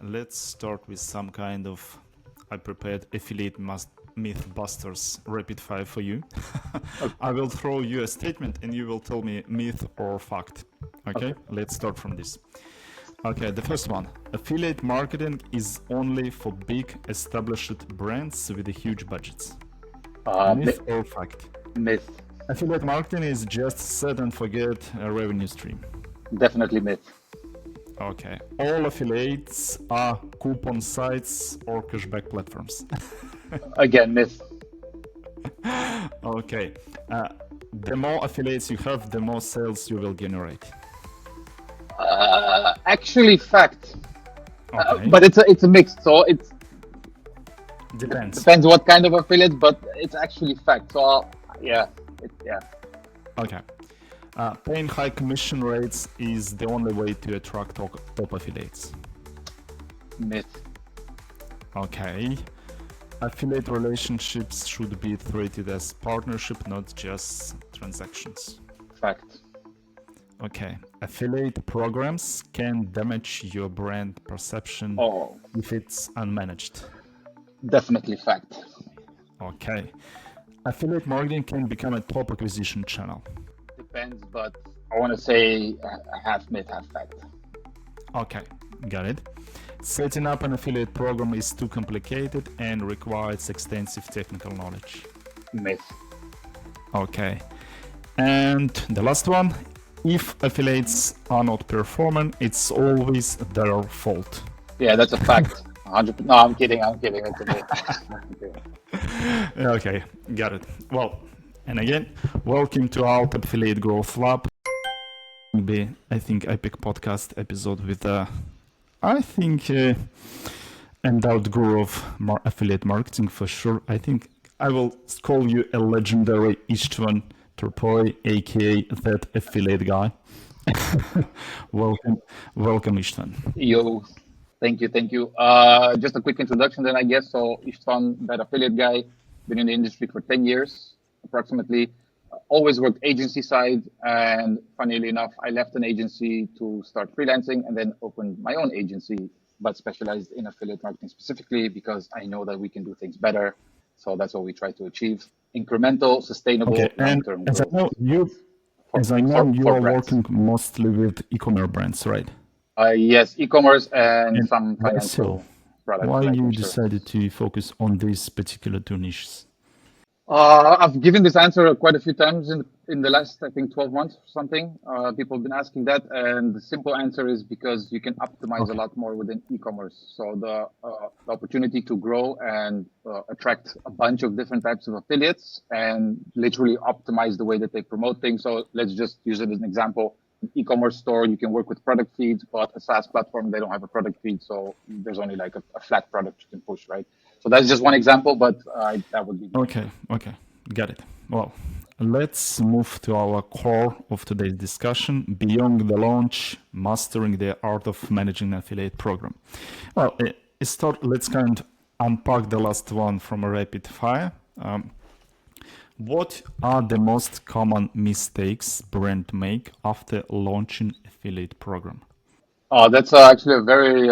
let's start with some kind of, I prepared affiliate Mythbusters rapid fire for you. I will throw you a statement and you will tell me myth or fact. Okay, let's start from this. Okay, the first one. Affiliate marketing is only for big established brands with huge budgets. Myth or fact? Myth. Affiliate marketing is just set and forget a revenue stream. Definitely myth. Okay. All affiliates are coupon sites or cashback platforms. Again, myth. Okay. The more affiliates you have, the more sales you will generate. Actually, fact. Okay. But it's a mix. So it Depends. depends what kind of affiliates, but it's actually fact. So yeah. Okay. Paying high commission rates is the only way to attract top affiliates. Myth. Okay. Affiliate relationships should be treated as partnership, not just transactions. Fact. Okay. Affiliate programs can damage your brand perception if it's unmanaged. Definitely fact. Okay. Affiliate marketing can become a top acquisition channel. Depends, but I want to say half myth, half fact. Okay, got it. Setting up an affiliate program is too complicated and requires extensive technical knowledge. Myth. Okay. And the last one, if affiliates are not performing, it's always their fault. Yeah, that's a fact. 100%. No, I'm kidding. It's a myth. Okay, got it. Well, and again, welcome to our Tapfiliate Growth Lab. I think epic podcast episode with I think endowed guru of affiliate marketing for sure. I think I will call you a legendary Istvan Turpoi, aka that affiliate guy. welcome Istvan. Yo, thank you. Just a quick introduction then, I guess. So Istvan, that affiliate guy, been in the industry for 10 years approximately. Always worked agency side, and funnily enough, I left an agency to start freelancing and then opened my own agency, but specialized in affiliate marketing specifically because I know that we can do things better. So that's what we try to achieve: incremental, sustainable, long-term growth. As I know, you are brands. working mostly with e-commerce brands, right? Yes, e-commerce and some financial products. Why you decided to focus on these particular two niches? I've given this answer quite a few times in the last, I think, 12 months or something. People have been asking that, and the simple answer is because you can optimize a lot more within e-commerce. So the opportunity to grow and attract a bunch of different types of affiliates and literally optimize the way that they promote things. So let's just use it as an example. An e-commerce store, you can work with product feeds, but a SaaS platform, they don't have a product feed. So there's only like a flat product you can push, right? So that's just one example, but that would be... Okay, got it. Well, let's move to our core of today's discussion, beyond the launch, mastering the art of managing an affiliate program. Well, let's kind of unpack the last one from a rapid fire. What are the most common mistakes brands make after launching affiliate program? That's actually a very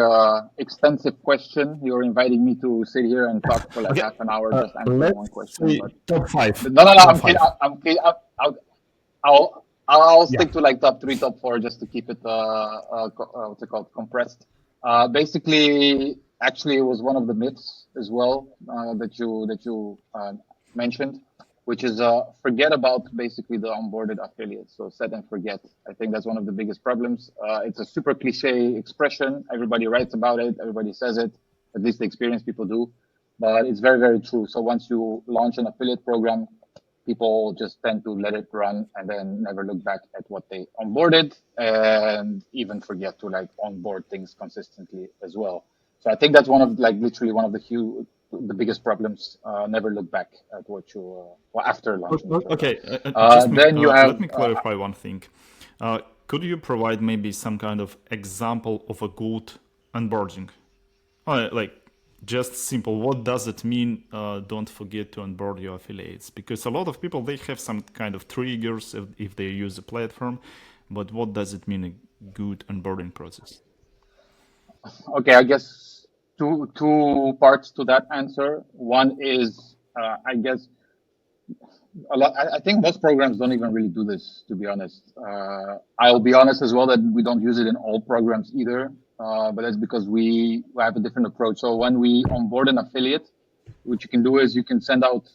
extensive question. You're inviting me to sit here and talk for like half an hour just answering one question. But... Top 5. No, I'm kidding. I'll stick to like top 3, top 4 just to keep it what's it called, compressed. Basically, actually, it was one of the myths as well that you mentioned, which is forget about basically the onboarded affiliates. So set and forget. I think that's one of the biggest problems. It's a super cliche expression. Everybody writes about it. Everybody says it. At least the experienced people do. But it's very, very true. So once you launch an affiliate program, people just tend to let it run and then never look back at what they onboarded and even forget to like onboard things consistently as well. So I think that's one of like literally one of the biggest problems. Never look back at what you after launching. Okay. Then you have. Let me clarify one thing. Could you provide maybe some kind of example of a good onboarding? Like just simple. What does it mean? Don't forget to onboard your affiliates, because a lot of people, they have some kind of triggers if they use a platform. But what does it mean, a good onboarding process? Okay, I guess two parts to that answer. One is, I guess, a lot. I think most programs don't even really do this, to be honest. I'll be honest as well that we don't use it in all programs either. But that's because we have a different approach. So when we onboard an affiliate, what you can do is you can send out,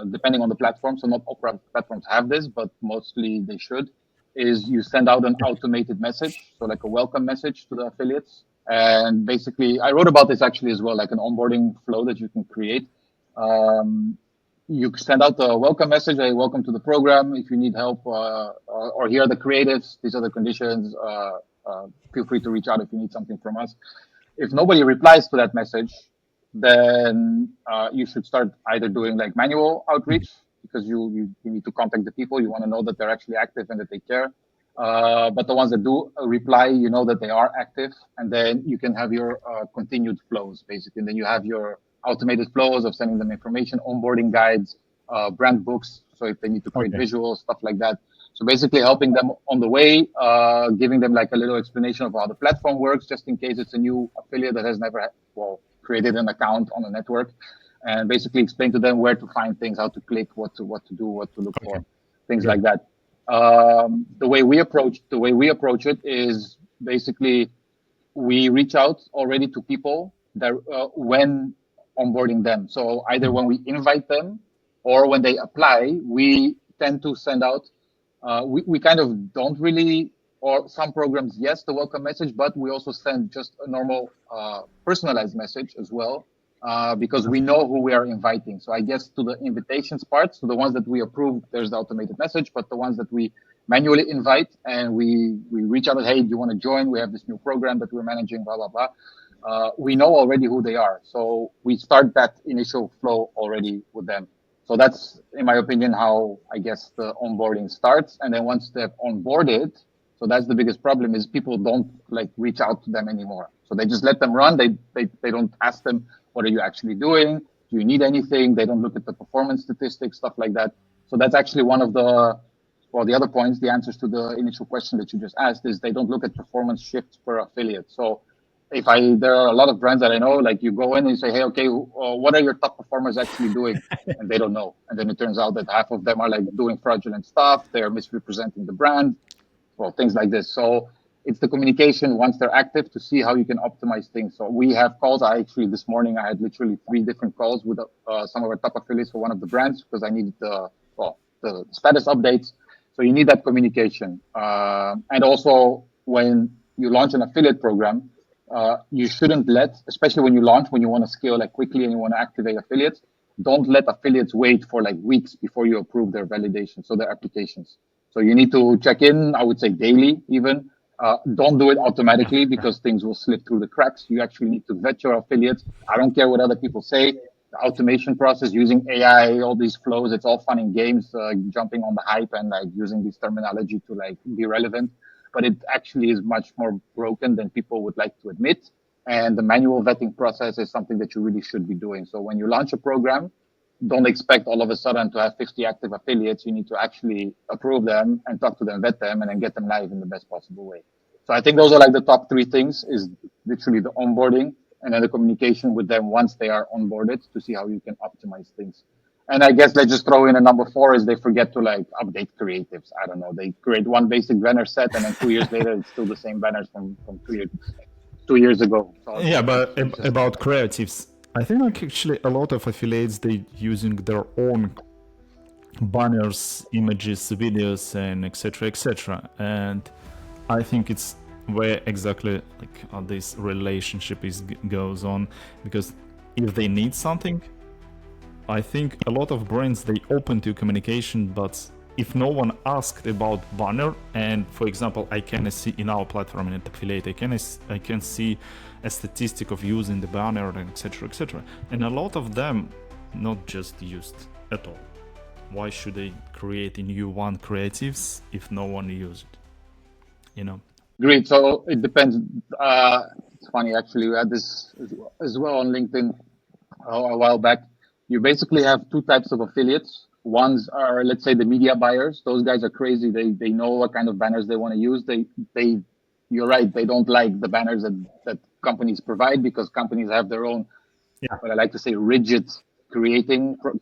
depending on the platform. So not all platforms have this, but mostly they should. Is you send out an automated message, so like a welcome message to the affiliates. And basically, I wrote about this actually as well, like an onboarding flow that you can create. Um, you send out a welcome message, hey, welcome to the program. If you need help, or here are the creatives, these are the conditions. Feel free to reach out if you need something from us. If nobody replies to that message, then you should start either doing like manual outreach because you need to contact the people. You want to know that they're actually active and that they care. But the ones that do reply, you know that they are active, and then you can have your continued flows basically. And then you have your automated flows of sending them information, onboarding guides, brand books. So if they need to create Okay. visuals, stuff like that. So basically helping them on the way, giving them like a little explanation of how the platform works, just in case it's a new affiliate that has never created an account on the network, and basically explain to them where to find things, how to click, what to do, what to look Okay. for, things Good. like that. The way we approach it is basically we reach out already to people that when onboarding them. So either when we invite them or when they apply, we tend to send out. We kind of don't really, or some programs, yes, the welcome message, but we also send just a normal personalized message as well. Because we know who we are inviting. So I guess to the invitations part, so the ones that we approve, there's the automated message, but the ones that we manually invite and we reach out, hey, do you want to join? We have this new program that we're managing, blah, blah, blah. We know already who they are. So we start that initial flow already with them. So that's, in my opinion, how I guess the onboarding starts. And then once they've onboarded, so that's the biggest problem is people don't like reach out to them anymore. So they just let them run. They don't ask them, what are you actually doing? Do you need anything? They don't look at the performance statistics, stuff like that. So that's actually one of the other points, the answers to the initial question that you just asked is they don't look at performance shifts per affiliate. So there are a lot of brands that I know, like you go in and you say, hey, okay, what are your top performers actually doing? And they don't know. And then it turns out that half of them are like doing fraudulent stuff. They're misrepresenting the brand, well, things like this. So it's the communication once they're active to see how you can optimize things. So we have calls. This morning, I had literally 3 different calls with some of our top affiliates for one of the brands because I needed the status updates. So you need that communication. And also when you launch an affiliate program, you shouldn't especially when you launch, when you want to scale like quickly and you want to activate affiliates, don't let affiliates wait for like weeks before you approve their validation, so their applications. So you need to check in, I would say daily even. Don't do it Yeah. automatically Yeah. because things will slip through the cracks. You actually need to vet your affiliates. I don't care what other people say. The automation process using AI, all these flows, it's all fun and games, jumping on the hype and like using this terminology to like be relevant. But it actually is much more broken than people would like to admit. And the manual vetting process is something that you really should be doing. So when you launch a program, don't expect all of a sudden to have 50 active affiliates. You need to actually approve them and talk to them, vet them, and then get them live in the best possible way. So I think those are like the top 3 things is literally the onboarding and then the communication with them once they are onboarded to see how you can optimize things. And I guess let's just throw in a number 4 is they forget to like update creatives. I don't know. They create one basic banner set and then 2 years later, it's still the same banners from 2 years ago. So Yeah, but it's just about creatives, I think like actually a lot of affiliates they using their own banners, images, videos, and etc. etc. And I think it's where exactly like this relationship goes on because if they need something, I think a lot of brands they open to communication, but if no one asked about banner, and for example, I can see in our platform in Tapfiliate, I can see a statistic of using the banner and etc. etc. And a lot of them not just used at all. Why should they create a new one creatives if no one use it? You know? great. So it depends. It's funny actually. We had this as well on LinkedIn a while back. You basically have 2 types of affiliates. Ones are, let's say, the media buyers. Those guys are crazy. They know what kind of banners they want to use. You're right. They don't like the banners that companies provide, because companies have their own, Yeah. what I like to say, rigid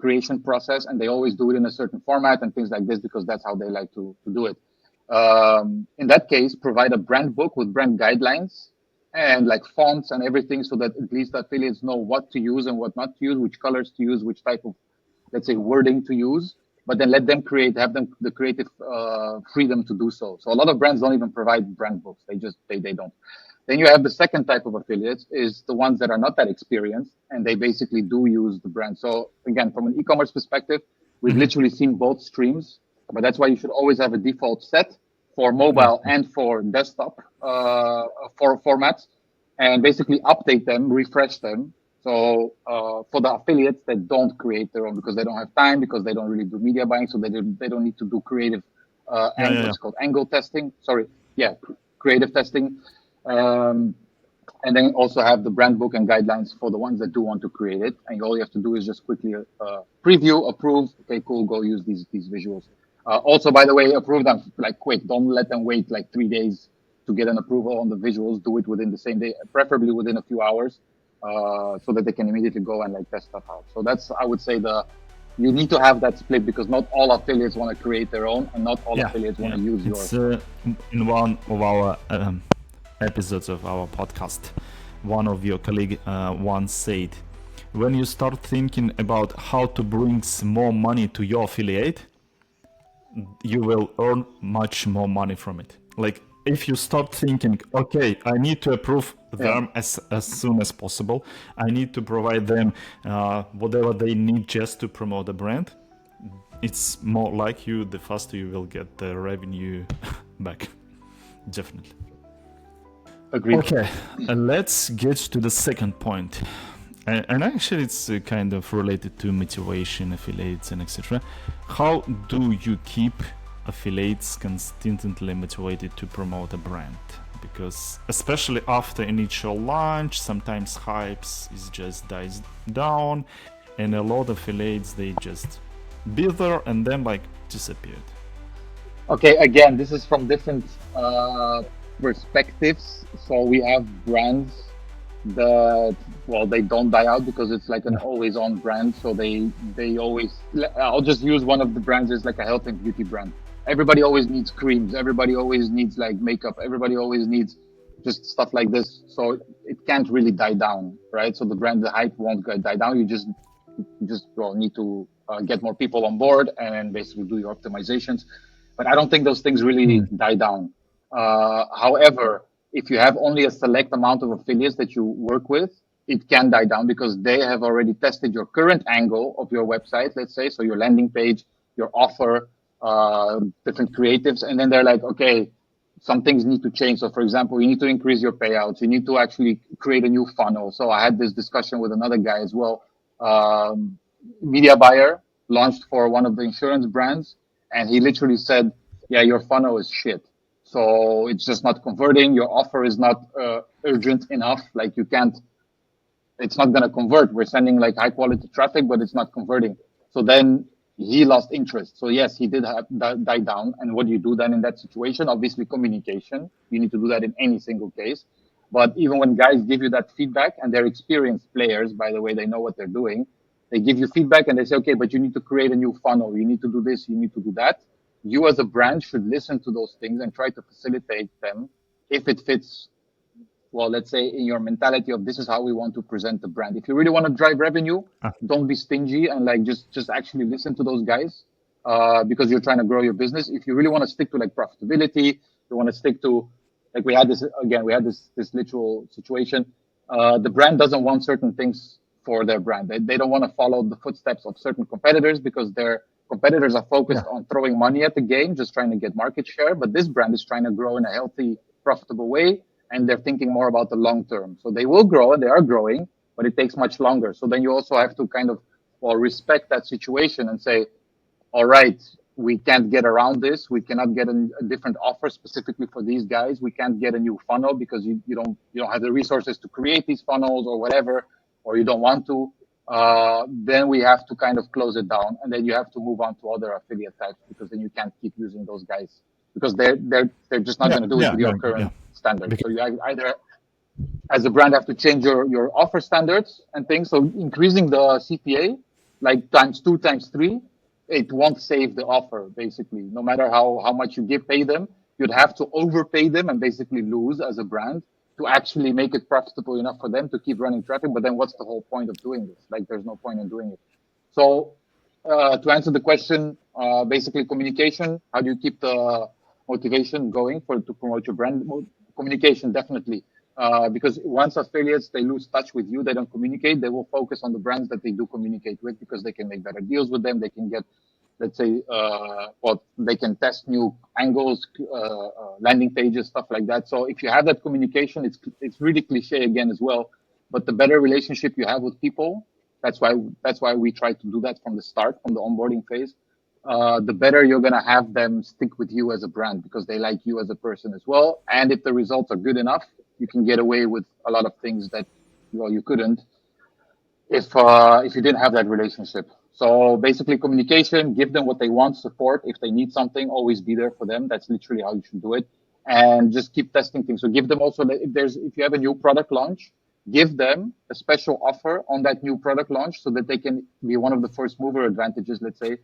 creation process, and they always do it in a certain format and things like this because that's how they like to do it. In that case, provide a brand book with brand guidelines and like fonts and everything, so that at least the affiliates know what to use and what not to use, which colors to use, which type of, let's say, wording to use. But then let them have them the creative freedom to do so. So a lot of brands don't even provide brand books. They don't. Then you have the second type of affiliates, is the ones that are not that experienced and they basically do use the brand. So again, from an e-commerce perspective, we've Mhm. literally seen both streams, but that's why you should always have a default set for Yeah. mobile and for desktop for formats, and basically update them, refresh them. So for the affiliates that don't create their own because they don't have time, because they don't really do media buying, so they don't need to do creative Yeah. and Yeah. Yeah. what's called angle testing. Sorry, yeah, creative testing. Um, and then also have the brand book and guidelines for the ones that do want to create it. And all you have to do is just quickly preview, approve. Okay, cool. Go use these visuals. Also, by the way, approve them like quick. Don't let them wait like 3 days to get an approval on the visuals. Do it within the same day, preferably within a few hours, so that they can immediately go and like test stuff out. So that's, I would say, you need to have that split, because not all affiliates want to create their own, and not all Yeah. affiliates want Yeah. to use It's yours. in one of our episodes of our podcast, one of your colleague once said, when you start thinking about how to bring more money to your affiliate, you will earn much more money from it. Like if you start thinking, okay, I need to approve Yeah. them as soon as possible, I need to provide them whatever they need just to promote the brand, it's more like you, the faster you will get the revenue back. Definitely. Agreed. Okay, let's get to the second point. And actually, it's kind of related to motivation, affiliates, and etc. How do you keep affiliates consistently motivated to promote a brand? Because especially after initial launch, sometimes hypes is just dies down, and a lot of affiliates they just be there and then like disappeared. Okay, again, this is from different perspectives. So we have brands that, well, they don't die out because it's like an Yeah. always on brand. So they always, I'll just use one of the brands as like a health and beauty brand. Everybody always needs creams. Everybody always needs like makeup. Everybody always needs just stuff like this. So it can't really die down, right? So the hype won't die down. You just well, need to get more people on board and basically do your optimizations. But I don't think those things really Mm. die down. However, if you have only a select amount of affiliates that you work with, it can die down because they have already tested your current angle of your website, let's say, so your landing page, your offer, different creatives, and then they're like, okay, some things need to change. So, for example, you need to increase your payouts. You need to actually create a new funnel. So, I had this discussion with another guy as well, um, media buyer, launched for one of the insurance brands, and he literally said, "Yeah, your funnel is shit. So it's just not converting. Your offer is not urgent enough. Like you can't. It's not going to convert. We're sending like high quality traffic, but it's not converting." So then he lost interest. So yes, he did have die down. And what do you do then in that situation? Obviously, communication. You need to do that in any single case. But even when guys give you that feedback, and they're experienced players, by the way, they know what they're doing. They give you feedback and they say, okay, but you need to create a new funnel. You need to do this. You need to do that. You as a brand should listen to those things and try to facilitate them if it fits, well, let's say in your mentality of this is how we want to present the brand. If you really want to drive revenue, Ah, don't be stingy and like just actually listen to those guys because you're trying to grow your business. If you really want to stick to like profitability, you want to stick to, like we had this again, we had this literal situation. The brand doesn't want certain things for their brand. They don't want to follow the footsteps of certain competitors because their competitors are focused yeah. on throwing money at the game, just trying to get market share. But this brand is trying to grow in a healthy, profitable way, and they're thinking more about the long term. So they will grow and they are growing, but it takes much longer. So then you also have to kind of, well, respect that situation and say, all right, we can't get around this. We cannot get a different offer specifically for these guys. We can't get a new funnel because you don't have the resources to create these funnels or whatever, or you don't want to. Then we have to kind of close it down, and then you have to move on to other affiliate types because then you can't keep using those guys because they're just not Yeah. going to do it Yeah. with Yeah. your Yeah. current standards. So Because you either as a brand have to change your offer standards and things. So increasing the CPA like times two, times three, it won't save the offer basically. No matter how much you pay them, you'd have to overpay them and basically lose as a brand to actually make it profitable enough for them to keep running traffic. But then what's the whole point of doing this? Like there's no point in doing it. So to answer the question, basically communication. How do you keep the motivation going for to promote your brand? Communication, definitely. Because once affiliates they lose touch with you, they don't communicate. They will focus on the brands that they do communicate with because they can make better deals with them. They can get, let's say, they can test new angles, landing pages, stuff like that. So if you have that communication, it's really cliche again as well. But the better relationship you have with people, that's why we try to do that from the start, from the onboarding phase. The better you're gonna have them stick with you as a brand because they like you as a person as well. And if the results are good enough, you can get away with a lot of things that you couldn't if you didn't have that relationship. So basically, communication, give them what they want, support. If they need something, always be there for them. That's literally how you should do it, and just keep testing things. So give them also if you have a new product launch, give them a special offer on that new product launch so that they can be one of the first mover advantages. Let's say,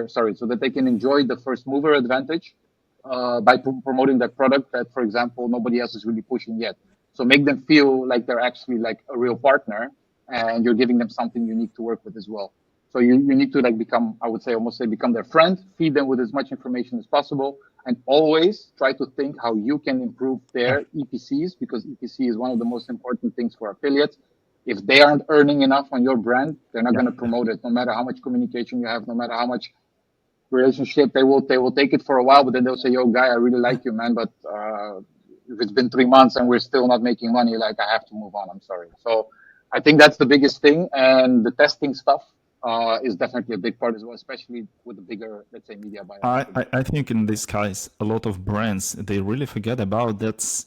sorry, so that they can enjoy the first mover advantage by promoting that product that, for example, nobody else is really pushing yet. So make them feel like they're actually like a real partner and you're giving them something unique to work with as well. So you need to like become, I would say, almost say become their friend, feed them with as much information as possible, and always try to think how you can improve Yeah. their EPCs because EPC is one of the most important things for affiliates. If they aren't earning enough on your brand, they're not Yeah. going to promote it, no matter how much communication you have, no matter how much relationship. They will take it for a while, but then they'll say, "Yo, guy, I really like you, man, but if it's been 3 months and we're still not making money, like I have to move on. I'm sorry." So I think that's the biggest thing, and the testing stuff is definitely a big part as well, especially with the bigger, let's say, media buyers. I think in this case, a lot of brands, they really forget about that.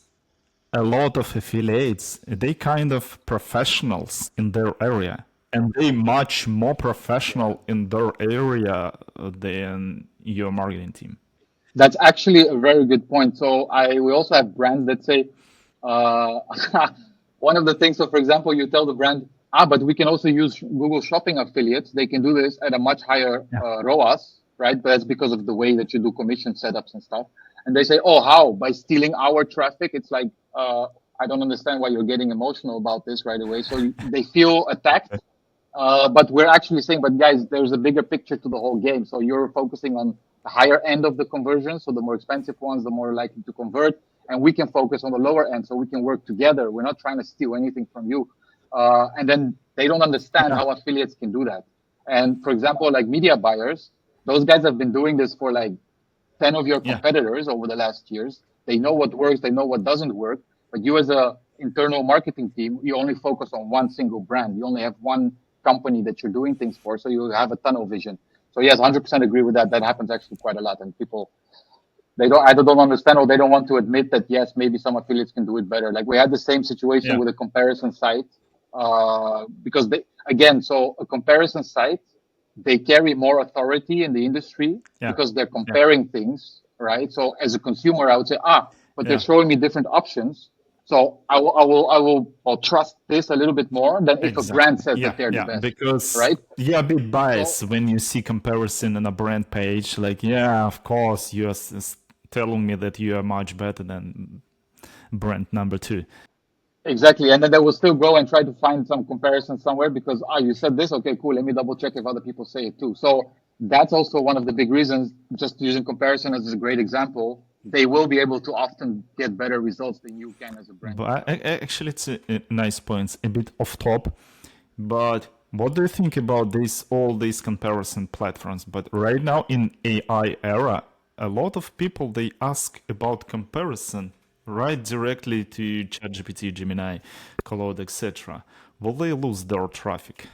A lot of affiliates, they kind of professionals in their area. And they much more Yeah. professional in their area than your marketing team. That's actually a very good point. So we also have brands that say uh, one of the things. So for example, you tell the brand, but we can also use Google Shopping affiliates. They can do this at a much higher Yeah. ROAS, right? But that's because of the way that you do commission setups and stuff. And they say, oh, how? By stealing our traffic? It's like I don't understand why you're getting emotional about this right away. So they feel attacked, but we're actually saying, but guys, there's a bigger picture to the whole game. So you're focusing on the higher end of the conversion. So the more expensive ones, the more likely to convert. And we can focus on the lower end so we can work together. We're not trying to steal anything from you. And then they don't understand Yeah. how affiliates can do that. And for example, like media buyers, those guys have been doing this for like 10 of your Yeah. competitors over the last years. They know what works, they know what doesn't work. But you, as a internal marketing team, you only focus on one single brand. You only have one company that you're doing things for, so you have a tunnel vision. So yes, 100% agree with that. That happens actually quite a lot, and people they don't either don't understand or they don't want to admit that yes, maybe some affiliates can do it better. Like we had the same situation Yeah. with a comparison site, because they again, so a comparison site they carry more authority in the industry Yeah. because they're Yeah. comparing things, right? So as a consumer, I would say, but they're Yeah. showing me different options. So I'll trust this a little bit more than if a brand Exactly. says Yeah. that they're the Yeah. best, Because right? you're a bit So biased when you see comparison on a brand page. Like, yeah, of course, you're telling me that you are much better than brand number two. exactly, and then they will still go and try to find some comparison somewhere because you said this, okay, cool. Let me double check if other people say it too. So that's also one of the big reasons. Just using comparison as a great example, they will be able to often get better results than you can as a brand But yourself. actually, it's a nice point, a bit off top. But what do you think about this, all these comparison platforms? But right now in AI era, a lot of people they ask about comparison right directly to ChatGPT, Gemini, Claude, etc. Will they lose their traffic?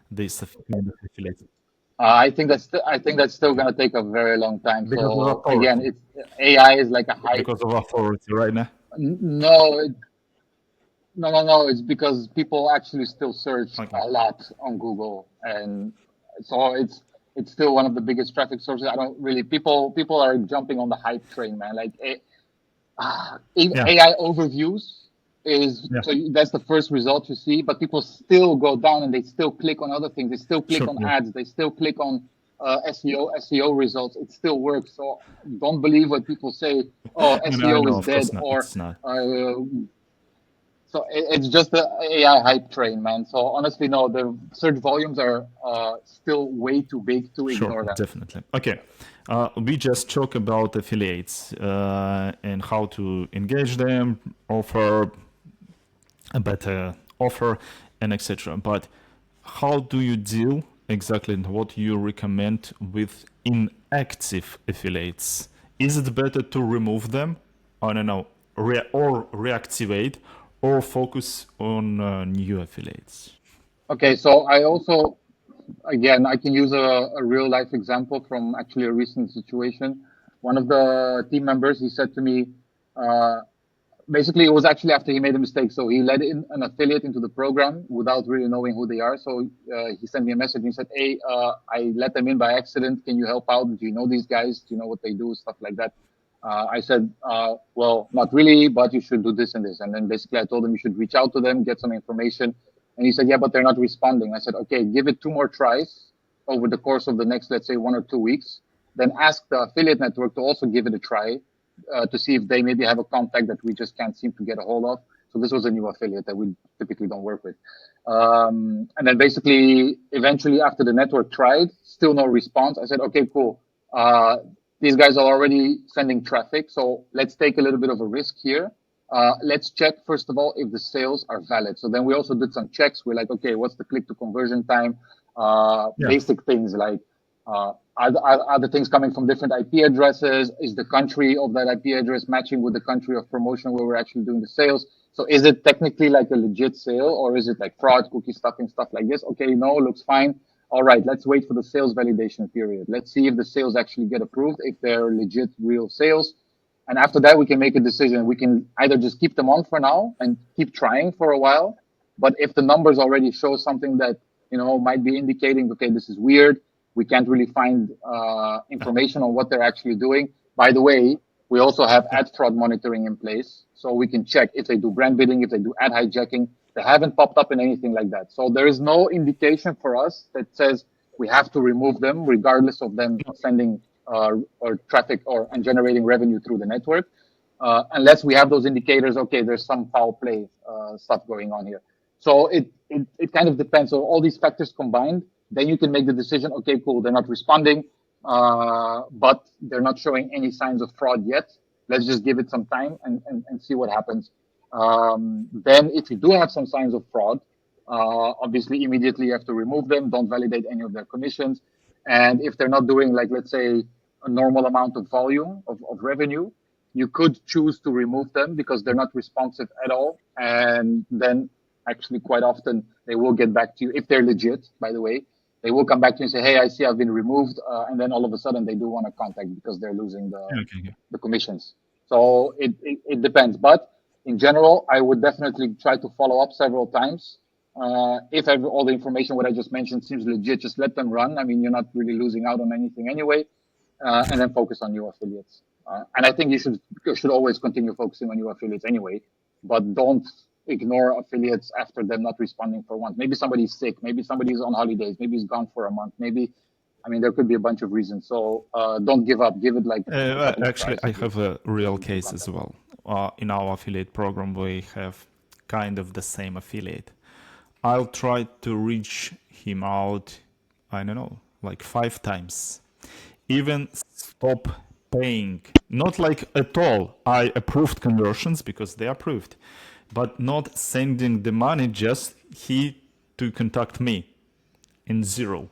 This kind of affiliate I think that's still going to take a very long time. because of So again, authority, it's AI is like a high. because of authority right now. No, no. It's because people actually still search Okay. a lot on Google, and so it's still one of the biggest traffic sources. I don't really people are jumping on the hype train, man. Like Yeah. AI overviews. is Yeah, so that's the first result you see, but people still go down and they still click on other things. They still click sure. on Yeah. ads. They still click on SEO results. It still works. So don't believe what people say. Oh, No, SEO no, is of dead, course not. or It's not. uh, so it's just the AI hype train, man. So honestly, no, the search volumes are still way too big to Sure, ignore them. definitely. Okay, we just talk about affiliates and how to engage them, offer a better offer, and etc. But how do you deal exactly and what you recommend with inactive affiliates? Is it better to remove them? I don't know, or reactivate, or focus on new affiliates? Okay, so I also, again, I can use a real life example from actually a recent situation. One of the team members, he said to me, uh, basically, it was actually after he made a mistake. So he let in an affiliate into the program without really knowing who they are. So he sent me a message and he said, "Hey, I let them in by accident. Can you help out? Do you know these guys? Do you know what they do? Stuff like that." I said, "Well, not really, but you should do this and this." And then basically, I told him you should reach out to them, get some information. And he said, "Yeah, but they're not responding." I said, "Okay, give it two more tries over the course of the next, let's say, 1 or 2 weeks. Then ask the affiliate network to also give it a try to see if they maybe have a contact that we just can't seem to get a hold of." So this was a new affiliate that we typically don't work with. And then basically, eventually, after the network tried, still no response. I said, "Okay, cool. Uh, these guys are already sending traffic, so let's take a little bit of a risk here. Let's check first of all if the sales are valid." So then we also did some checks. We're like, okay, what's the click to conversion time? Yeah, Basic things like are the things coming from different IP addresses? Is the country of that IP address matching with the country of promotion where we're actually doing the sales? So is it technically like a legit sale, or is it like fraud, cookie stuffing, stuff like this? Okay, no, looks fine. All right, let's wait for the sales validation period. Let's see if the sales actually get approved, if they're legit, real sales. And after that, we can make a decision. We can either just keep them on for now and keep trying for a while. But if the numbers already show something that, might be indicating, okay, this is weird, we can't really find information on what they're actually doing. By the way, we also have ad fraud monitoring in place. So we can check if they do brand bidding, if they do ad hijacking. They haven't popped up in anything like that. So there is no indication for us that says we have to remove them, regardless of them sending or traffic or and generating revenue through the network, unless we have those indicators. Okay, there's some foul play stuff going on here. So it kind of depends. So all these factors combined, then you can make the decision. Okay, cool. They're not responding, but they're not showing any signs of fraud yet. Let's just give it some time and see what happens. Then, if you do have some signs of fraud, obviously immediately you have to remove them. Don't validate any of their commissions. And if they're not doing, like, let's say, a normal amount of volume of revenue, you could choose to remove them because they're not responsive at all. And then actually quite often they will get back to you if they're legit, by the way. They will come back to you and say, "Hey, I see I've been removed." And then all of a sudden they do want to contact because they're losing yeah, okay, okay. the commissions. So it depends. But in general, I would definitely try to follow up several times. If all the information, what I just mentioned, seems legit, just let them run. I mean, you're not really losing out on anything anyway. And then focus on new affiliates. And I think you should always continue focusing on new affiliates anyway, but don't ignore affiliates after them not responding for once. Maybe somebody's sick, maybe somebody's on holidays, maybe he's gone for a month, maybe. I mean, there could be a bunch of reasons. So don't give up. Give it like a couple of Actually, tries I at have least. a See if real you can case as contact them. well. In our affiliate program, we have kind of the same affiliate. I'll try to reach him out, I don't know, like 5 times. Even stop paying. Not like at all. I approved conversions because they approved, but not sending the money, just he to contact me in zero.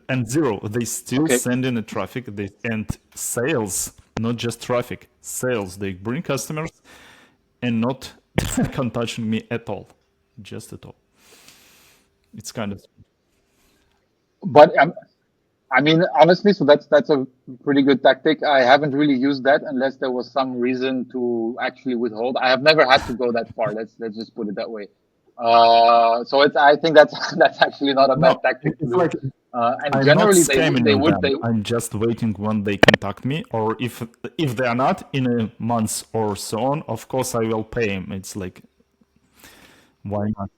And zero, they still Okay. send in the traffic and sales, not just traffic, sales. They bring customers and not contacting me at all, just at all. It's kind of But I mean, honestly, so that's a pretty good tactic. I haven't really used that unless there was some reason to actually withhold. I have never had to go that far. Let's just put it that way. So I think that's that's actually not a no. bad tactic to It's do. like And I'm not generally, scamming they on would them. they I'm just waiting when they contact me, or if they are not in a month or so on, of course I will pay him. It's like Why not?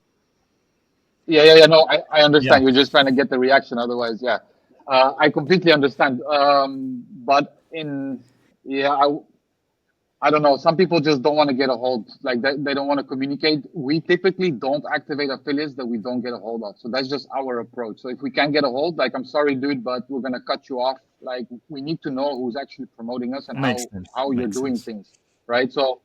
Yeah. No, I Yeah, understand. You're just trying to get the reaction. Otherwise, yeah, I completely understand. But yeah, I don't know. Some people just don't want to get a hold, like they don't want to communicate. We typically don't activate affiliates that we don't get a hold of. So that's just our approach. So if we can't get a hold, like, I'm sorry, dude, but we're gonna cut you off. Like, we need to know who's actually promoting us and makes sense. how you're Makes doing sense. things, right? So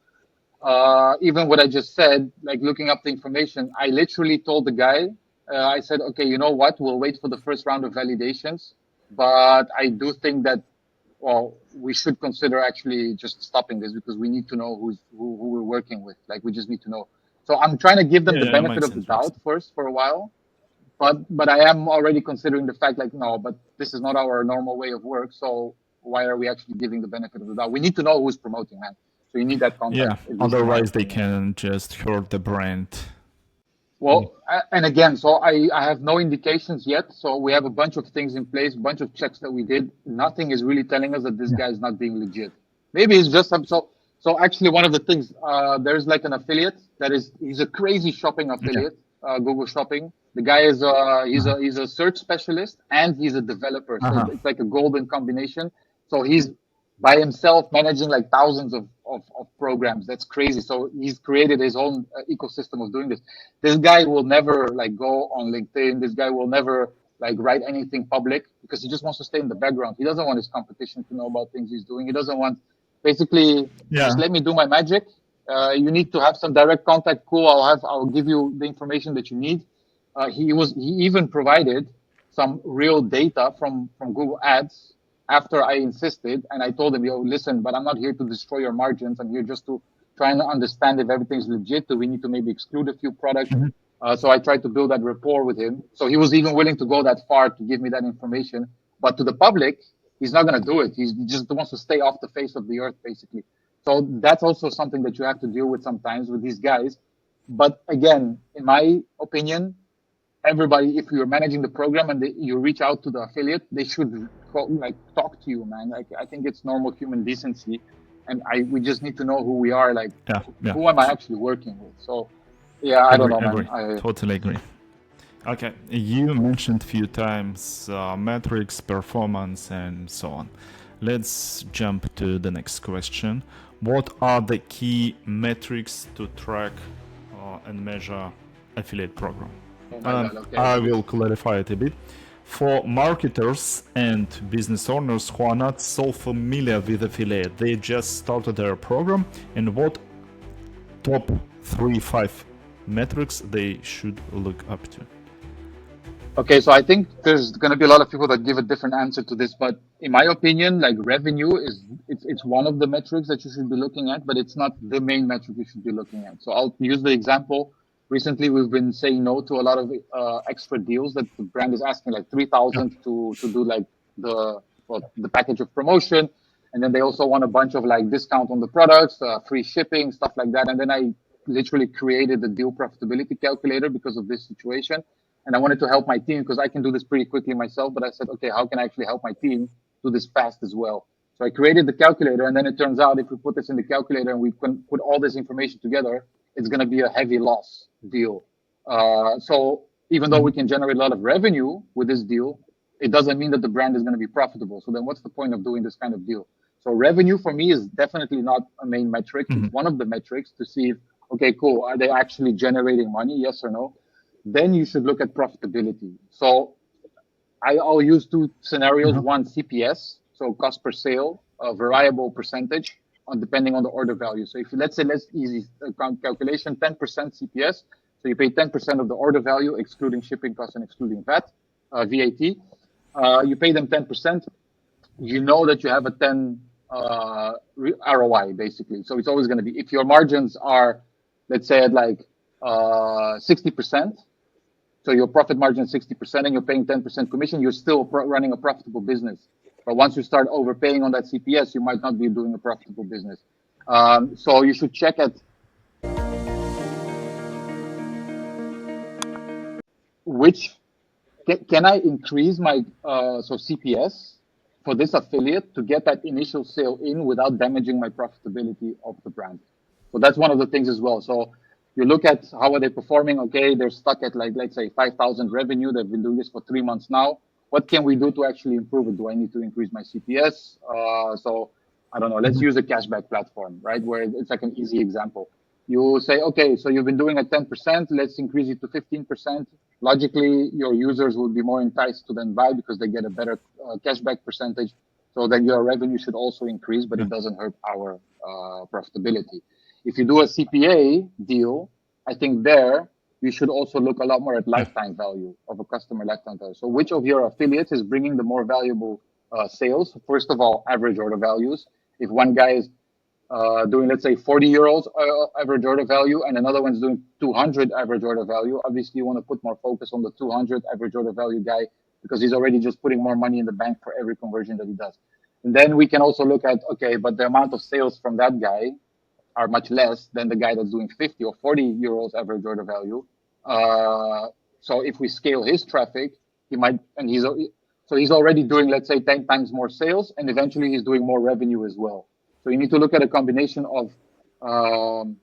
even what I just said, like looking up the information, I literally told the guy, I said, okay, you know what? We'll wait for the first round of validations, but I do think that, well, we should consider actually just stopping this because we need to know who we're working with. Like, we just need to know. So I'm trying to give them Yeah, the yeah, benefit makes of the sense. Makes doubt sense. first for a while, but I am already considering the fact, like, no, but this is not our normal way of work. So why are we actually giving the benefit of the doubt? We need to know who's promoting, man. So you need that contact, Yeah, at least in my otherwise they opinion. can just hurt the brand. Well, and again, so I have no indications yet. So we have a bunch of things in place, bunch of checks that we did. Nothing is really telling us that this Yeah. guy is not being legit. Maybe it's just some. So actually, one of the things, there's like an affiliate that he's a crazy shopping Yeah. affiliate, Google Shopping. The guy is Uh-huh. he's a search specialist and he's a developer. So Uh-huh. it's like a golden combination. So he's by himself managing like thousands of programs. That's crazy. So he's created his own ecosystem of doing this. This guy will never like go on LinkedIn. This guy will never like write anything public because he just wants to stay in the background. He doesn't want his competition to know about things he's doing. He doesn't want, basically, just Yeah. let me do my magic. You need to have some direct contact. Cool. I'll give you the information that you need. He even provided some real data from Google Ads after I insisted, and I told him, yo, listen, but I'm not here to destroy your margins. I'm here just to try and understand if everything's legit. Do we need to maybe exclude a few products? Mhm. So I tried to build that rapport with him. So he was even willing to go that far to give me that information. But to the public, he's not going to do it. He just wants to stay off the face of the earth, basically. So that's also something that you have to deal with sometimes with these guys. But again, in my opinion, everybody, if you're managing the program and you reach out to the affiliate, they should like talk to you, man. Like, I think it's normal human decency, and we just need to know who we are. Like, Yeah. Yeah. who am I actually working with? So yeah, I don't Agree. know, man. Agree. Totally agree. Okay. You mentioned few times metrics, performance, and so on. Let's jump to the next question. What are the key metrics to track and measure affiliate program? Oh my God. Okay. I will clarify it a bit. For marketers and business owners who are not so familiar with affiliate, they just started their program, and what top 3-5 metrics they should look up to? Okay, so I think there's going to be a lot of people that give a different answer to this, but in my opinion, like, revenue is it's one of the metrics that you should be looking at, but it's not the main metric you should be looking at. So I'll use the example. Recently, we've been saying no to a lot of extra deals that the brand is asking, like Yeah. 3,000 to do like the package of promotion, and then they also want a bunch of like discount on the products, free shipping, stuff like that. And then I literally created the deal profitability calculator because of this situation, and I wanted to help my team because I can do this pretty quickly myself. But I said, okay, how can I actually help my team do this fast as well? So I created the calculator, and then it turns out if we put this in the calculator and we can put all this information together, it's going to be a heavy loss deal. So even though we can generate a lot of revenue with this deal, it doesn't mean that the brand is going to be profitable. So then what's the point of doing this kind of deal? So revenue for me is definitely not a main metric. It's one of the metrics to see if, okay, cool, are they actually generating money? Yes or no? Then you should look at profitability. So I'll use two scenarios. Uh-huh. One, CPS, so cost per sale, a variable percentage on depending on the order value. So if let's say, let's easy calculation, 10% CPS. So you pay 10% of the order value, excluding shipping costs and excluding VAT. You pay them 10%. You know that you have a 10 ROI basically. So it's always going to be, if your margins are, let's say, at like 60%, so your profit margin is 60% and you're paying 10% commission, you're still running a profitable business. But once you start overpaying on that CPS, you might not be doing a profitable business. So you should check at which can I increase my CPS for this affiliate to get that initial sale in without damaging my profitability of the brand. So that's one of the things as well. So You look at how are they performing. Okay, they're stuck at like, let's say 5,000 revenue. They've been doing this for 3 months now. What can we do to actually improve it? Do I need to increase my CPS? So I don't know. Let's Mhm. use a cashback platform, right? Where it's like an easy example. You say, okay, so you've been doing at 10%. Let's increase it to 15%. Logically, your users will be more enticed to then buy because they get a better cashback percentage. So then your revenue should also increase, but Yeah. it doesn't hurt our profitability. If you do a CPA deal, I think there you should also look a lot more at Yeah. lifetime value of a customer lifetime value. So which of your affiliates is bringing the more valuable sales? First of all, average order values. If one guy is doing, let's say, 40 euros average order value and another one's doing 200 average order value, obviously you want to put more focus on the 200 average order value guy because he's already just putting more money in the bank for every conversion that he does. And then we can also look at, okay, but the amount of sales from that guy are much less than the guy that's doing 50 or 40 euros average order value. Uh, so if we scale his traffic, he might, and he's already doing, let's say, 10 times more sales, and eventually he's doing more revenue as well. So you need to look at a combination of um,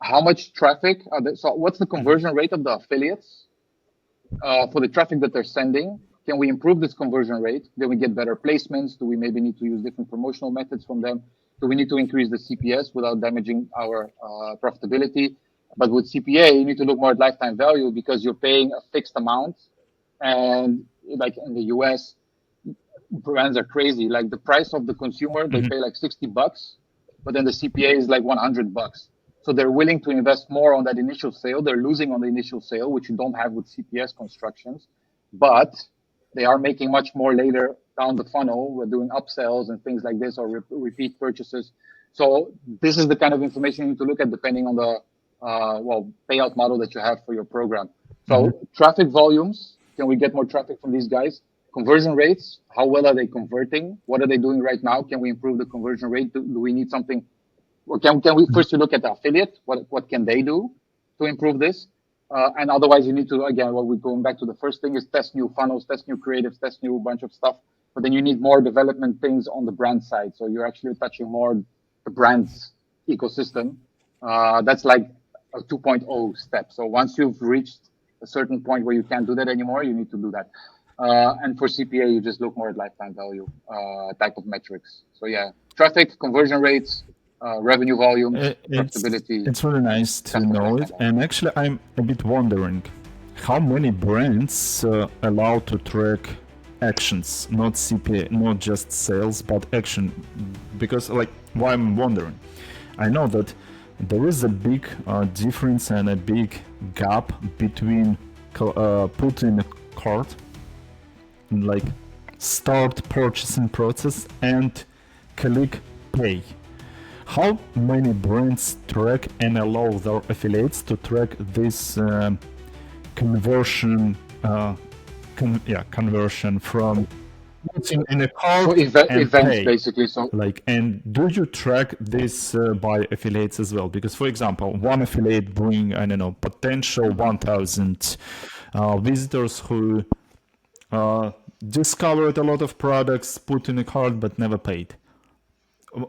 how much traffic. So what's the Mhm. conversion rate of the affiliates for the traffic that they're sending? Can we improve this conversion rate? Do we get better placements? Do we maybe need to use different promotional methods from them? Do we need to increase the CPS without damaging our profitability? But with CPA, you need to look more at lifetime value because you're paying a fixed amount. And like in the US, brands are crazy. Like the price of the consumer, they Mhm. pay like $60, but then the CPA is like $100. So they're willing to invest more on that initial sale. They're losing on the initial sale, which you don't have with CPS constructions, but they are making much more later down the funnel. We're doing upsells and things like this or repeat purchases. So this is the kind of information you need to look at depending on the payout model that you have for your program. Mhm. So traffic volumes, can we get more traffic from these guys? Conversion rates, how well are they converting? What are they doing right now? Can we improve the conversion rate? Do we need something? Or can we Mhm. first you look at the affiliate? What can they do to improve this? And otherwise, you need to again, what we're going back to the first thing is test new funnels, test new creatives, test new bunch of stuff. But then you need more development things on the brand side. So you're actually touching more the brand's ecosystem. That's like a 2.0 step. So once you've reached a certain point where you can't do that anymore, you need to do that. And for CPA, you just look more at lifetime value type of metrics. So yeah, traffic, conversion rates, revenue volumes, profitability, It's really nice to customer know lifetime it, value. and actually I'm a bit wondering how many brands allow to track actions, not CPA, not just sales, but action. Because like, why I'm wondering, I know that there is a big difference and a big gap between putting a cart, like start purchasing process, and click pay. How many brands track and allow their affiliates to track this conversion? Conversion from putting in a So cart and events pay. basically. So Like, and do you track this by affiliates as well? Because, for example, one affiliate bring, I don't know, potential 1,000 visitors who uh, discovered a lot of products, put in a cart, but never paid,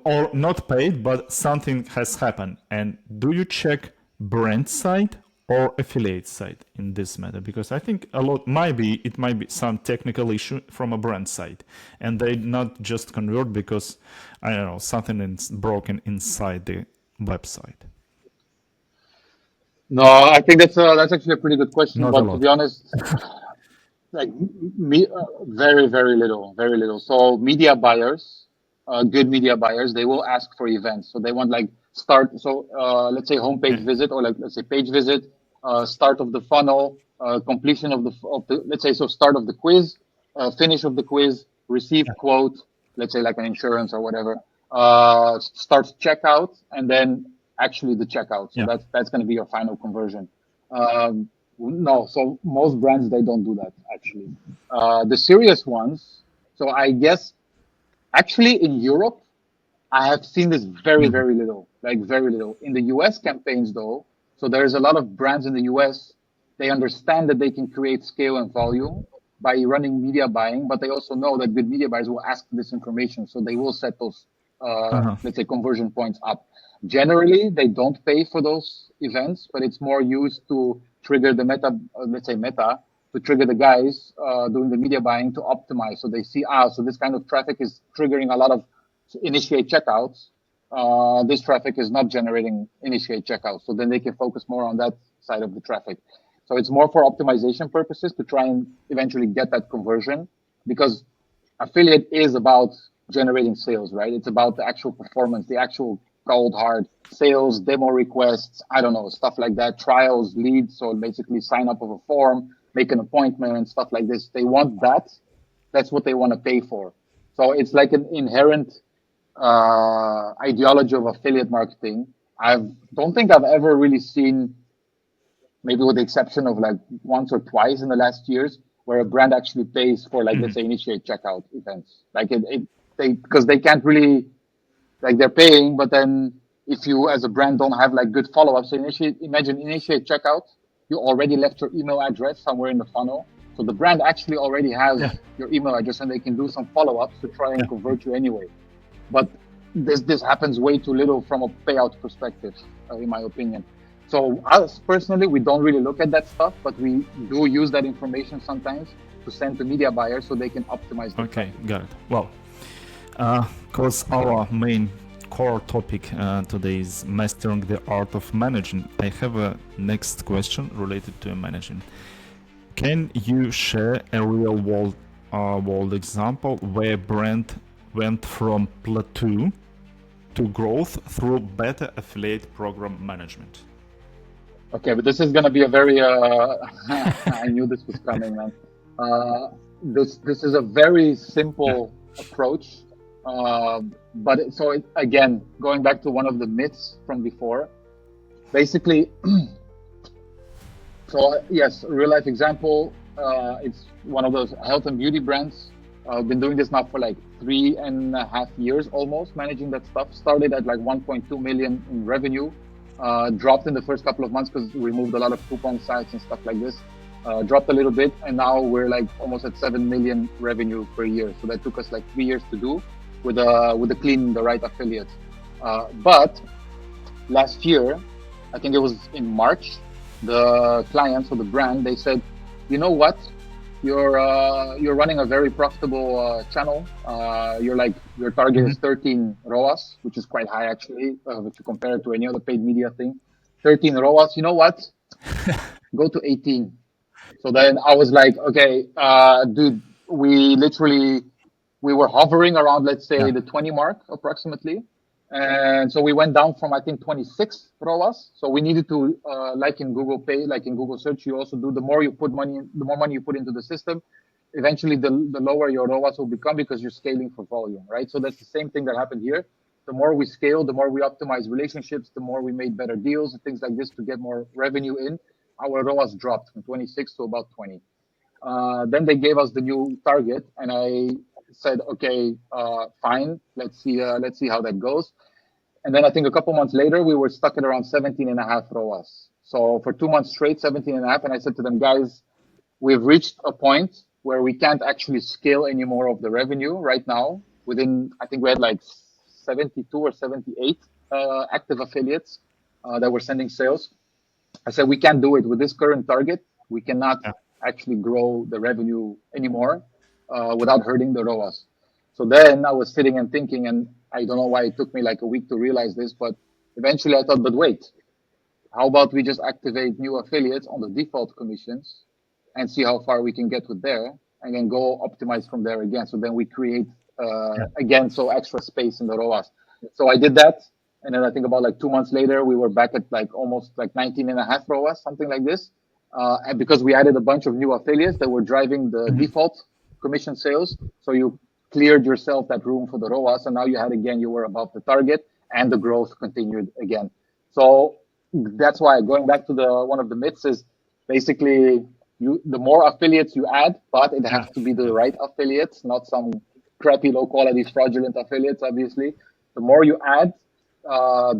or not paid, but something has happened. And do you check brand side or affiliate side in this matter? Because I think a lot might be some technical issue from a brand side, and they not just convert because I don't know something is broken inside the website. no, I think that's actually a pretty good question. Not a But to lot. be honest, like me, very little, very little. So media buyers, good media buyers, they will ask for events. So they want like start. So let's say homepage Yeah. visit or like let's say page visit, start of the funnel, completion of the let's say so start of the quiz, finish of the quiz, receive quote, let's say like an insurance or whatever, start checkout, and then actually the checkout. So Yeah. that's going to be your final conversion. Um, no, so most brands they don't do that actually. The serious ones. So I guess actually in Europe I have seen this Mhm. very little, like very little. In the US campaigns though, so there's a lot of brands in the US. They understand that they can create scale and volume by running media buying, but they also know that good media buyers will ask for this information, so they will set those Uh-huh. let's say, conversion points up. Generally, they don't pay for those events, but it's more used to trigger the meta, let's say meta, to trigger the guys doing the media buying to optimize. So they see, so this kind of traffic is triggering a lot of initiate checkouts. This traffic is not generating initiate checkouts. So then they can focus more on that side of the traffic. So it's more for optimization purposes to try and eventually get that conversion, because affiliate is about generating sales, right? It's about the actual performance, the actual cold hard sales, demo requests, I don't know, stuff like that, trials, leads. So basically sign up of a form, make an appointment, stuff like this. They want that. That's what they want to pay for. So it's like an inherent ideology of affiliate marketing. I don't think I've ever really seen, maybe with the exception of like once or twice in the last years, where a brand actually pays for, like, let's say, initiate checkout events. Like they, because they can't really, like, they're paying, but then if you as a brand don't have like good follow-up, so imagine initiate checkout, you already left your email address somewhere in the funnel. So the brand actually already has Yeah. your email address and they can do some follow-ups to try and Yeah. convert you anyway. But this happens way too little from a payout perspective, in my opinion. So us personally, we don't really look at that stuff, but we do use that information sometimes to send to media buyers so they can optimize the Okay, traffic. got it. Well, because our main core topic today is mastering the art of managing, I have a next question related to managing. Can you share a real world example where a brand went from plateau to growth through better affiliate program management? Okay, but this is going to be a very, I knew this was coming, man. This is a very Yeah. simple approach. But again, going back to one of the myths from before, basically, so yes, real life example. It's one of those health and beauty brands. I've been doing this now for like 3.5 years almost, managing that stuff. Started at like 1.2 million in revenue. Dropped in the first couple of months because we removed a lot of coupon sites and stuff like this. Dropped a little bit, and now we're like almost at 7 million revenue per year. So that took us like 3 years to do with the right affiliates. But last year, I think it was in March, the clients or the brand, they said, you know what, you're running a very profitable channel. Your target is 13 ROAS, which is quite high actually, if you compare it to any other paid media thing. 13 ROAS. You know what? Go to 18. So then I was like, okay, dude, we were hovering around, let's say, Yeah. the 20 mark approximately. And so we went down from, I think, 26 ROAS. So we needed to, like in Google Pay, like in Google Search, you also do, the more money you put into the system, eventually the lower your ROAS will become because you're scaling for volume, right? So that's the same thing that happened here. The more we scale, the more we optimize relationships, the more we made better deals and things like this to get more revenue in. Our ROAS dropped from 26 to about 20. Then they gave us the new target, and I said, okay, fine, let's see how that goes. And then I think a couple months later, we were stuck at around 17 and a half ROAS. So for 2 months straight, 17 and a half. And I said to them, guys, we've reached a point where we can't actually scale any more of the revenue right now. I think we had like 72 or 78 active affiliates that were sending sales. I said, we can't do it with this current target. We cannot Yeah. actually grow the revenue anymore without hurting the ROAS. So then I was sitting and thinking, and I don't know why it took me like a week to realize this, but eventually I thought, but wait, how about we just activate new affiliates on the default commissions and see how far we can get with there, and then go optimize from there again. So then we create again, so extra space in the ROAS. So I did that. And then I think about like 2 months later, we were back at like almost like 19 and a half ROAS, something like this. And because we added a bunch of new affiliates that were driving the default commission sales. So you cleared yourself that room for the ROAS. And now you were above the target, and the growth continued again. So that's why, going back to one of the myths is basically, the more affiliates you add, but it Yeah. has to be the right affiliates, not some crappy, low quality, fraudulent affiliates, obviously. The more you add,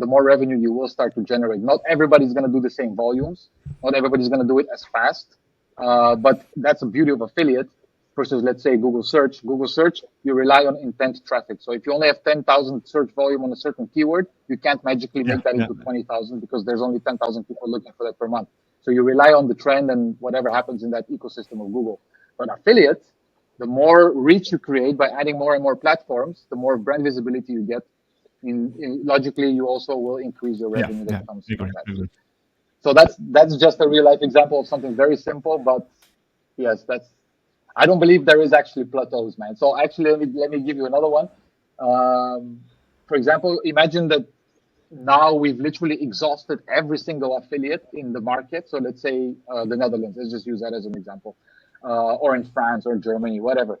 the more revenue you will start to generate. Not everybody's going to do the same volumes. Not everybody's going to do it as fast. But that's the beauty of affiliate. versus, let's say, Google search. Google search, you rely on intent traffic. So if you only have 10,000 search volume on a certain keyword, you can't magically Yeah, make that yeah, into 20,000 because there's only 10,000 people looking for that per month. So you rely on the trend and whatever happens in that ecosystem of Google. But affiliate, the more reach you create by adding more and more platforms, the more brand visibility you get. Logically, you also will increase your yeah, revenue yeah. that comes from Agree, that. agree. So that's just a real life example of something very simple, but yes, that's. I don't believe there is actually plateaus, man. So actually, let me give you another one. Um, for example, imagine that now we've literally exhausted every single affiliate in the market. So let's say the Netherlands. Let's just use that as an example, or in France or Germany, whatever.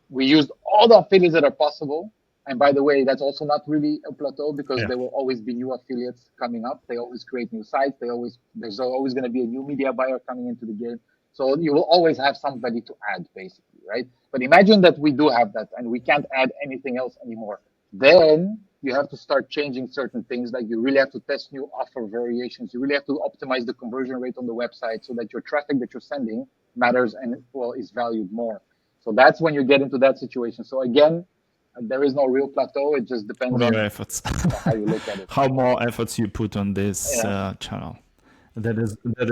We used all the affiliates that are possible. And by the way, that's also not really a plateau because Yeah, there will always be new affiliates coming up. They always create new sites. There's always going to be a new media buyer coming into the game. So you will always have somebody to add, basically, right? But imagine that we do have that and we can't add anything else anymore. Then you have to start changing certain things. Like you really have to test new offer variations. You really have to optimize the conversion rate on the website so that your traffic that you're sending matters and well is valued more. So that's when you get into that situation. So again, there is no real plateau. It just depends on your on efforts. how you look at it. How more efforts you put on this Yeah, channel. That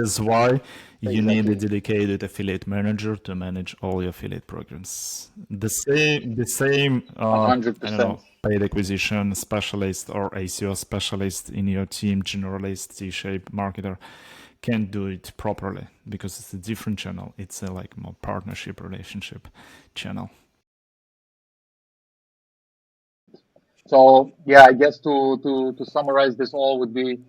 is why you need a exactly. dedicated affiliate manager to manage all your affiliate programs. The same A hundred I don't know, percent. paid acquisition specialist or ACO specialist in your team, generalist, T-shaped marketer can't do it properly because it's a different channel. It's a like more partnership relationship channel. So yeah, I guess to summarize this all would be,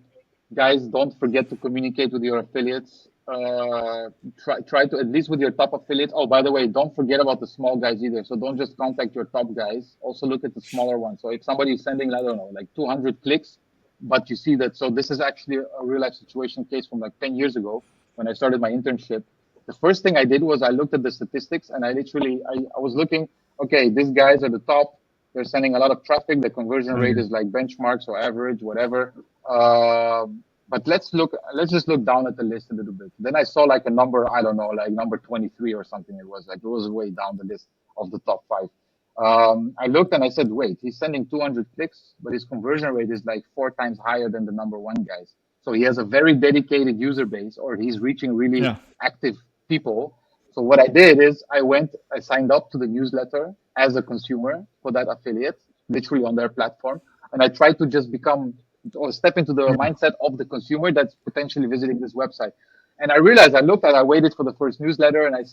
guys, don't forget to communicate with your affiliates. Try to at least with your top affiliates. Oh, by the way, don't forget about the small guys either. So don't just contact your top guys. Also look at the smaller ones. So if somebody is sending, I don't know, like 200 clicks, but you see that. So this is actually a real life situation case from like 10 years ago when I started my internship. The first thing I did was I looked at the statistics and I was looking. Okay, these guys are the top. They're sending a lot of traffic. The conversion rate Okay. is like benchmarks or average, whatever. But let's just look down at the list a little bit. Then I saw like a number, I don't know, like number 23 or something. It was way down the list of the top five. I looked and I said, wait, he's sending 200 clicks, but his conversion rate is like 4 times higher than the number one guys. So he has a very dedicated user base, or he's reaching really Yeah. active people. So what I did is I signed up to the newsletter as a consumer for that affiliate, literally on their platform. And I tried to just become or step into the Yeah. mindset of the consumer that's potentially visiting this website. And I realized I waited for the first newsletter and I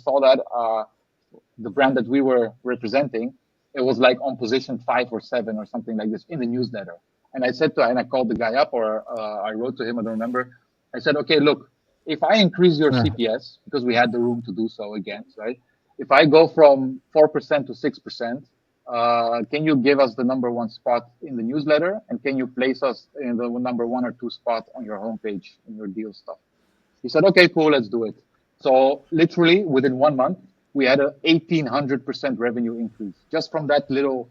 saw that the brand that we were representing, it was like on position 5 or 7 or something like this in the newsletter. And I called the guy up or I wrote to him, I don't remember. I said, okay, look, if I increase your Yeah. CPS, because we had the room to do so again, right? If I go from 4% to 6%, can you give us the number one spot in the newsletter? And can you place us in the number 1 or 2 spot on your homepage in your deal stuff? He said, okay, cool, let's do it. So literally within 1 month, we had a 1,800% revenue increase just from that little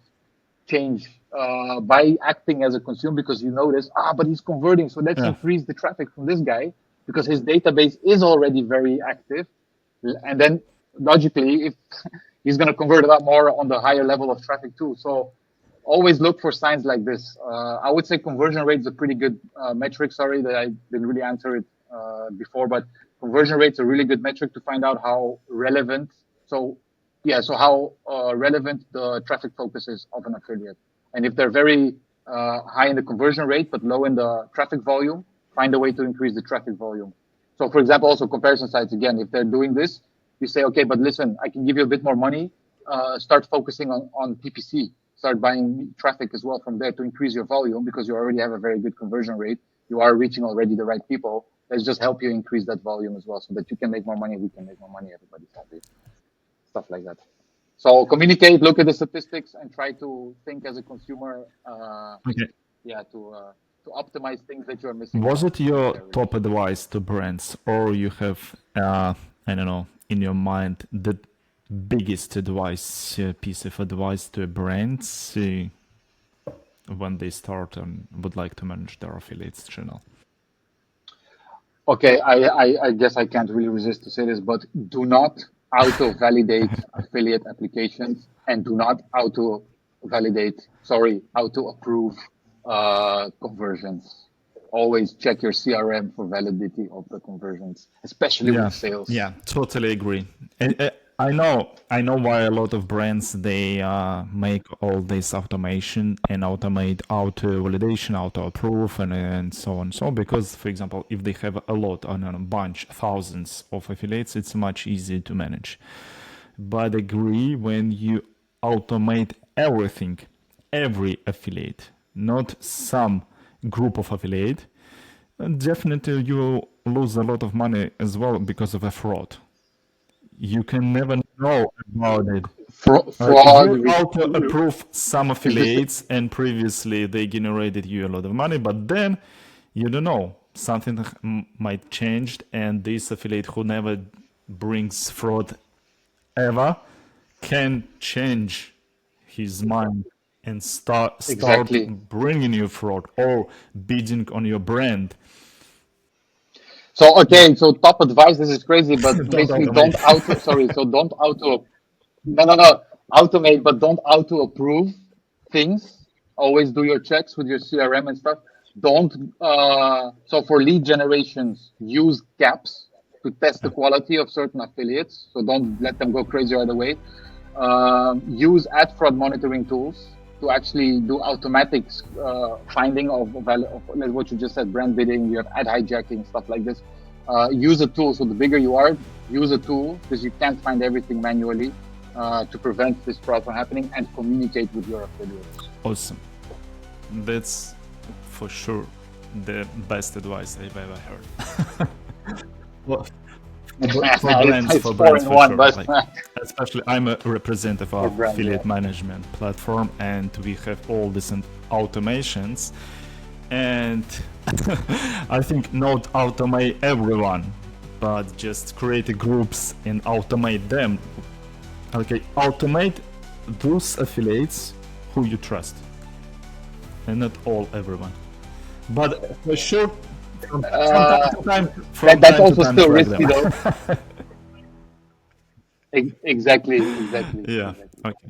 change by acting as a consumer because you notice, but he's converting. So let's Yeah. increase the traffic from this guy because his database is already very active. And then logically, if he's going to convert a lot more on the higher level of traffic too. So always look for signs like this. I would say conversion rate is a pretty good metric. Sorry that I didn't really answer it before, but conversion rate's a really good metric to find out how relevant. So yeah, so how relevant the traffic focus is of an affiliate. And if they're very high in the conversion rate but low in the traffic volume, find a way to increase the traffic volume. So for example, also comparison sites again, if they're doing this, you say, okay, but listen, I can give you a bit more money. Start focusing on PPC. Start buying traffic as well from there to increase your volume because you already have a very good conversion rate. You are reaching already the right people. Let's just help you increase that volume as well so that you can make more money. We can make more money. Everybody's happy. Stuff like that. So communicate, look at the statistics, and try to think as a consumer. Okay. Yeah, to optimize things that you're missing Was out it in that your area. top advice to brands, or you have, I don't know, in your mind the biggest advice, piece of advice to a brand when they start and would like to manage their affiliates channel? Okay, I guess I can't really resist to say this, but do not auto-validate affiliate applications and do not auto-approve conversions. Always check your CRM for validity of the conversions, especially Yeah, with sales. yeah, totally agree. And I know why a lot of brands they make all this automation and automate auto validation, auto approve, and so on. So because, for example, if they have a lot on a bunch, thousands of affiliates, it's much easier to manage. But agree when you automate everything, every affiliate, not some group of affiliate, definitely you lose a lot of money as well because of a fraud. You can never know about it. Fraud You auto approve some is this. affiliates and previously they generated you a lot of money, but then you don't know. Something might change and this affiliate who never brings fraud ever can change his mind and start Exactly. bringing you fraud or bidding on your brand. So Yeah, okay, so top advice. This is crazy, but don't basically, automate. don't auto. Sorry, so don't auto. No, no, no. Automate, but don't auto approve things. Always do your checks with your CRM and stuff. Don't. So for lead generations, use gaps to test the quality of certain affiliates. So don't let them go crazy right away. Use ad fraud monitoring tools to actually do automatic finding of like what you just said, brand bidding, you have ad hijacking, stuff like this. Use a tool. So the bigger you are, use a tool because you can't find everything manually to prevent this fraud from happening and communicate with your affiliates. Awesome. That's for sure the best advice I've ever heard. Well, for brands, It's for four brands in for one, sure. but Like, especially, I'm a representative for of brands, yeah. affiliate management platform, and we have all these automations. And I think not automate everyone, but just create groups and automate them. Okay, automate those affiliates who you trust, and not all everyone. But for sure, from time Uh, to time, that's also still flag them. risky though. Exactly, exactly, Yeah. exactly. Okay.